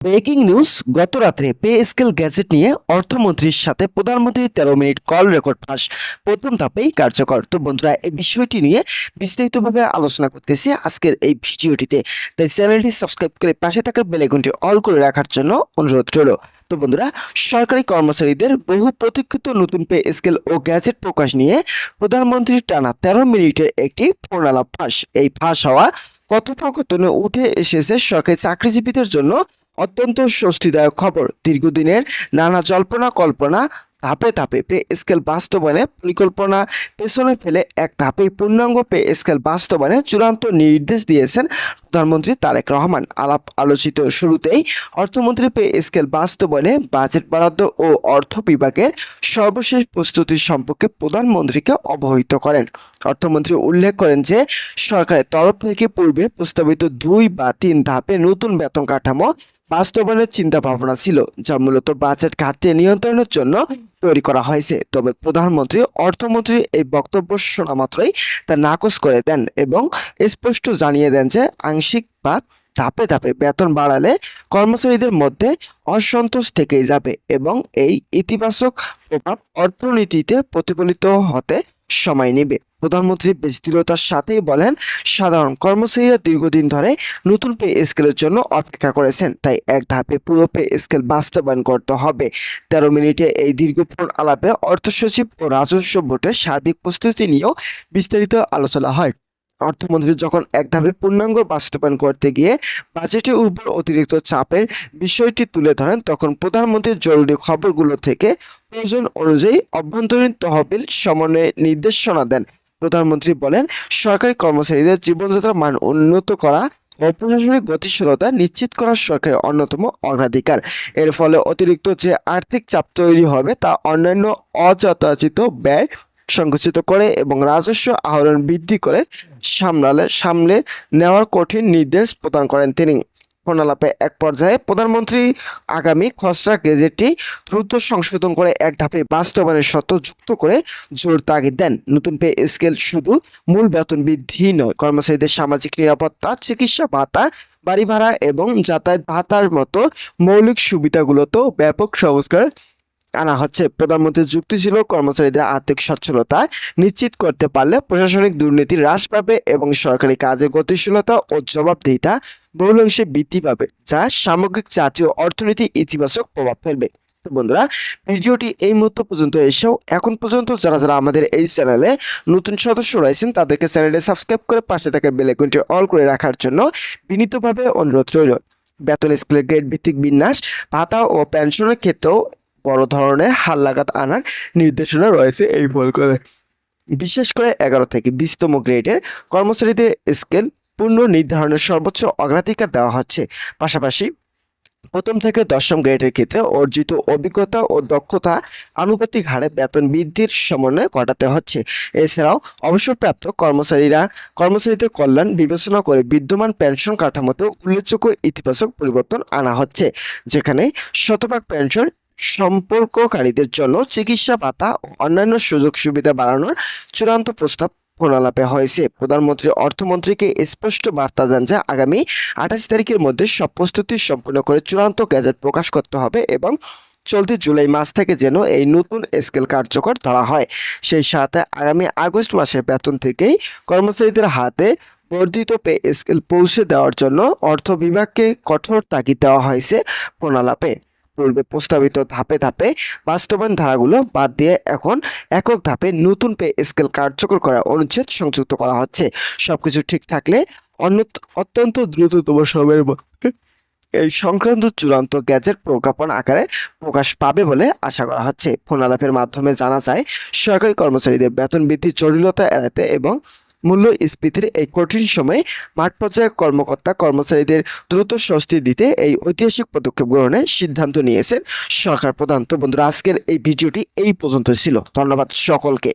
Breaking news, গত রাত্রে pay scale gadget নিয়ে অর্থমন্ত্রীর সাথে প্রধানমন্ত্রী 13 মিনিট কল রেকর্ড ফাঁস, প্রথম ধাপেই কার্যকর। তো বন্ধুরা, এই বিষয়টি নিয়ে বিস্তারিতভাবে আলোচনা করতেছি আজকের এই ভিডিওটিতে। তাই চ্যানেলটি সাবস্ক্রাইব করে পাশে থাকা বেল আইকনটি অল করে রাখার জন্য অনুরোধ রইল। তো বন্ধুরা, সরকারি কর্মচারীদের বহু প্রতীক্ষিত নতুন পে স্কেল ও গ্যাজেট প্রকাশ নিয়ে প্রধানমন্ত্রীর টানা 13 মিনিটের একটি ফোনালাপ ফাঁস। এই ফাঁস হওয়া কথোপকথনে উঠে এসেছে সরকারি চাকরিজীবীদের জন্য অত্যন্ত স্বস্তিদায়ক খবর। দীর্ঘদিনের নানা জল্পনা কল্পনা ধাপে ধাপে পে স্কেল বাস্তবায়নে পরিকল্পনা পেছনে ফেলে এক ধাপেই পূর্ণাঙ্গ পে স্কেল বাস্তবায়নে চূড়ান্ত নির্দেশ দিয়েছেন প্রধানমন্ত্রী তারেক রহমান। আলোচিত শুরুতেই অর্থমন্ত্রী পে স্কেল বাস্তবায়নে বাজেট বরাদ্দ ও অর্থ বিভাগের সর্বশেষ প্রস্তুতি সম্পর্কে প্রধানমন্ত্রীকে অবহিত করেন। অর্থমন্ত্রী উল্লেখ করেন যে সরকারের তরফ থেকে পূর্বে প্রস্তাবিত 2 বা 3 ধাপে নতুন বেতন কাঠামো বাস্তবায়নের চিন্তা ভাবনা ছিল, যা মূলত বাজেট ঘাটতি নিয়ন্ত্রণের জন্য তৈরি করা হয়েছে। তবে প্রধানমন্ত্রী অর্থমন্ত্রীর এই বক্তব্য শোনা মাত্রই তা নাকচ করে দেন এবং স্পষ্ট জানিয়ে দেন যে আংশিক বা ধাপে ধাপে বেতন বাড়ালে কর্মচারীদের মধ্যে অসন্তোষ থেকেই যাবে এবং এই ইতিবাচক প্রভাব অর্থনীতিতে প্রতিফলিত হতে সময় নেবে। প্রধানমন্ত্রী বেশ দৃঢ়তার সাথেই বলেন, সাধারণ কর্মচারীরা দীর্ঘদিন ধরে নতুন পে স্কেলের জন্য অপেক্ষা করেছেন, তাই এক ধাপে পুরো পে স্কেল বাস্তবায়ন করতে হবে। 13 মিনিটে এই দীর্ঘ ফোন আলাপে অর্থ সচিব ও রাজস্ব বোর্ডের সার্বিক প্রস্তুতি নিয়েও বিস্তারিত আলোচনা হয়। অর্থমন্ত্রী যখন এক ধাপে পূর্ণাঙ্গ বাস্তবায়ন করতে গিয়ে বাজেটের উপর অতিরিক্ত চাপের বিষয়টি তুলে ধরেন, তখন প্রধানমন্ত্রী জরুরি খবরগুলো থেকে প্রয়োজন অনুযায়ী অভ্যন্তরীণ তহবিল সমন্বয়ে নির্দেশনা দেন। প্রধানমন্ত্রী বলেন, সরকারি কর্মচারীদের জীবনযাত্রার মান উন্নত করা ও প্রশাসনিক গতিশীলতা নিশ্চিত করা সরকারের অন্যতম অগ্রাধিকার। এর ফলে অতিরিক্ত যে আর্থিক চাপ তৈরি হবে তা অন্যান্য অযাচিত ব্যয় সংকুচিত করে এবং রাজস্ব আহরণ বৃদ্ধি করে সামলে নেওয়ার কঠিন নির্দেশ প্রদান করেন তিনি। ফোনালাপে এক পর্যায়ে প্রধানমন্ত্রী আগামী খসড়া গেজেটটি দ্রুত সংশোধন করে এক ধাপে বাস্তবায়নের শর্ত যুক্ত করে জোর তাগিদ দেন। নতুন পে স্কেল শুধু মূল বেতন বৃদ্ধি নয়, কর্মচারীদের সামাজিক নিরাপত্তা, চিকিৎসা ভাতা, বাড়ি ভাড়া এবং যাতায়াত ভাতার মতো মৌলিক সুবিধাগুলোতেও ব্যাপক সংস্কার আনা হচ্ছে। প্রধানমন্ত্রীর যুক্তি ছিল, কর্মচারীদের আর্থিক সচ্ছলতা নিশ্চিত করতে পারলে প্রশাসনিক দুর্নীতি হ্রাস পাবে এবং সরকারি কাজের গতিশীলতা ও জবাবদিহিতা বহুলাংশে বৃদ্ধি পাবে, যা সামগ্রিক জাতীয় অর্থনীতি ইতিবাচক প্রভাব ফেলবে। তো বন্ধুরা, ভিডিওটি এই মুহূর্ত পর্যন্ত এসেও এখন পর্যন্ত যারা যারা আমাদের এই চ্যানেলে নতুন সদস্য রয়েছেন তাদেরকে চ্যানেলটি সাবস্ক্রাইব করে পাশে থাকা বেল আইকনটি অল করে রাখার জন্য বিনীতভাবে অনুরোধ রইল। বেতন স্কেলের গ্রেড ভিত্তিক বিন্যাস, ভাতা ও পেনশনের ক্ষেত্রেও বড় ধরনের হালনাগাদ আনার নির্দেশনা রয়েছে এই ফলকে। বিশেষ করে 11 থেকে 20তম গ্রেডের কর্মচারীদের স্কেল পূর্ণ নির্ধারণের সর্বোচ্চ অগ্রাধিকার দেওয়া হচ্ছে। পাশাপাশি প্রথম থেকে 10ম গ্রেডের ক্ষেত্রে অর্জিত অভিজ্ঞতা ও দক্ষতা আনুপাতিক হারে বেতন বৃদ্ধির সমন্বয় ঘটাতে হচ্ছে। এছাড়াও অবসরপ্রাপ্ত কর্মচারীদের কল্যাণ বিবেচনা করে বিদ্যমান পেনশন কাঠামোতে উল্লেখযোগ্য ইতিবাচক পরিবর্তন আনা হচ্ছে, যেখানে শতভাগ পেনশন সম্পর্ককারীদের জন্য চিকিৎসা ভাতা ও অন্যান্য সুযোগ সুবিধা বাড়ানোর চূড়ান্ত প্রস্তাব ফোনালাপে হয়েছে। প্রধানমন্ত্রী অর্থমন্ত্রীকে স্পষ্ট বার্তা দেন যে আগামী 28 তারিখের মধ্যে সব প্রস্তুতি সম্পূর্ণ করে চূড়ান্ত গ্যাজেট প্রকাশ করতে হবে এবং চলতি জুলাই মাস থেকে যেন এই নতুন স্কেল কার্যকর ধরা হয়। সেই সাথে আগামী আগস্ট মাসের বেতন থেকেই কর্মচারীদের হাতে বর্ধিত পে স্কেল পৌঁছে দেওয়ার জন্য অর্থ বিভাগকে কঠোর তাগিদ দেওয়া হয়েছে। ফোনালাপে পূর্বে প্রস্তাবিত ধাপে ধাপে বাস্তবায়ন ধারাগুলো বাদ দিয়ে এখন একক ধাপে নতুন পে স্কেল কার্যকর করার অনুচ্ছেদ সংযুক্ত করা হচ্ছে। সবকিছু ঠিক থাকলে অত্যন্ত দ্রুততম সময়ের মধ্যে এই সংক্রান্ত চূড়ান্ত গ্যাজেট প্রজ্ঞাপন আকারে প্রকাশ পাবে বলে আশা করা হচ্ছে। ফোনালাপের মাধ্যমে জানা যায়, সরকারি কর্মচারীদের বেতন বৃদ্ধির জটিলতা এড়াতে এবং মূল্যস্ফীতির এই কঠিন সময়ে মাঠ পর্যায়ে কর্মচারীদের দ্রুত স্বস্তি দিতে এই ঐতিহাসিক পদক্ষেপ গ্রহণের সিদ্ধান্ত নিয়েছেন সরকার প্রধান। তো বন্ধুরা, আজকের এই ভিডিওটি এই পর্যন্ত ছিল। ধন্যবাদ সকলকে।